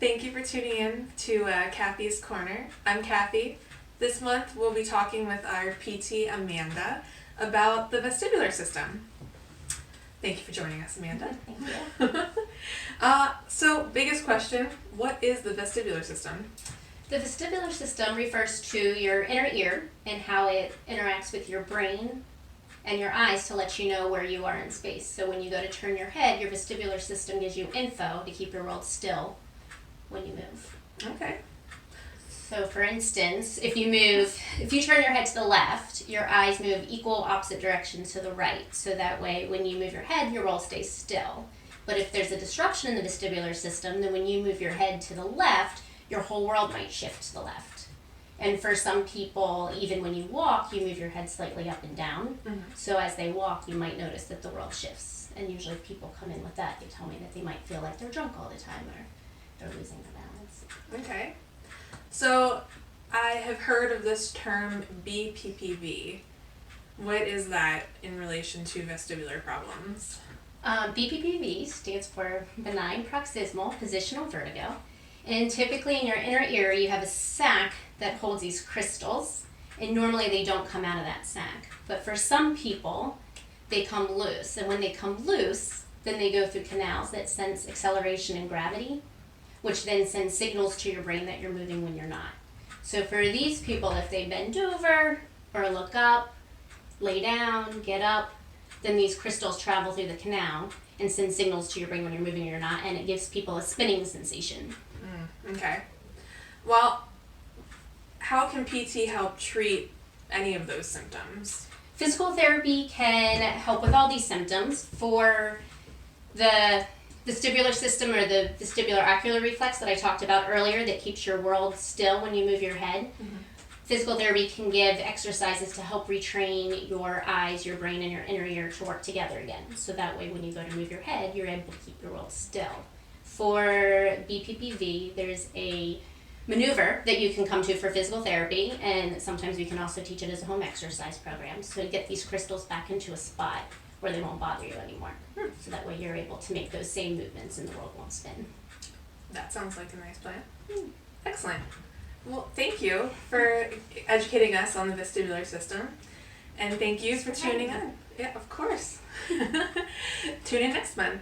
Thank you for tuning in to Kathy's Corner. I'm Kathy. This month we'll be talking with our PT Amanda about the vestibular system. Thank you for joining us, Amanda. Thank you. So, biggest question, what is the vestibular system? The vestibular system refers to your inner ear and how it interacts with your brain and your eyes to let you know where you are in space. So when you go to turn your head, your vestibular system gives you info to keep your world still when you move. Okay. So for instance, if you turn your head to the left, your eyes move equal opposite directions to the right. So that way when you move your head, your world stays still. But if there's a disruption in the vestibular system, then when you move your head to the left, your whole world might shift to the left. And for some people, even when you walk, you move your head slightly up and down. Mm-hmm. So as they walk, you might notice that the world shifts. And usually people come in with that. They tell me that they might feel like they're drunk all the time or they're losing their balance. Okay. So, I have heard of this term BPPV. What is that in relation to vestibular problems? BPPV stands for benign paroxysmal positional vertigo. And typically in your inner ear, you have a sac that holds these crystals. And normally they don't come out of that sac. But for some people, they come loose. And when they come loose, then they go through canals that sense acceleration and gravity, which then sends signals to your brain that you're moving when you're not. So for these people, if they bend over or look up, lay down, get up, then these crystals travel through the canal and send signals to your brain when you're moving or you're not, and it gives people a spinning sensation. Okay. Well, how can PT help treat any of those symptoms? Physical therapy can help with all these symptoms. For the vestibular system or the vestibular ocular reflex that I talked about earlier that keeps your world still when you move your head, physical therapy can give exercises to help retrain your eyes, your brain, and your inner ear to work together again. So that way when you go to move your head, you're able to keep your world still. For BPPV, there's a maneuver that you can come to for physical therapy, and sometimes we can also teach it as a home exercise program. So to get these crystals back into a spot where they won't bother you anymore. So that way you're able to make those same movements and the world won't spin. That sounds like a nice plan. Excellent. Well, thank you for educating us on the vestibular system. And thank you for tuning in. Yeah, of course. Tune in next month.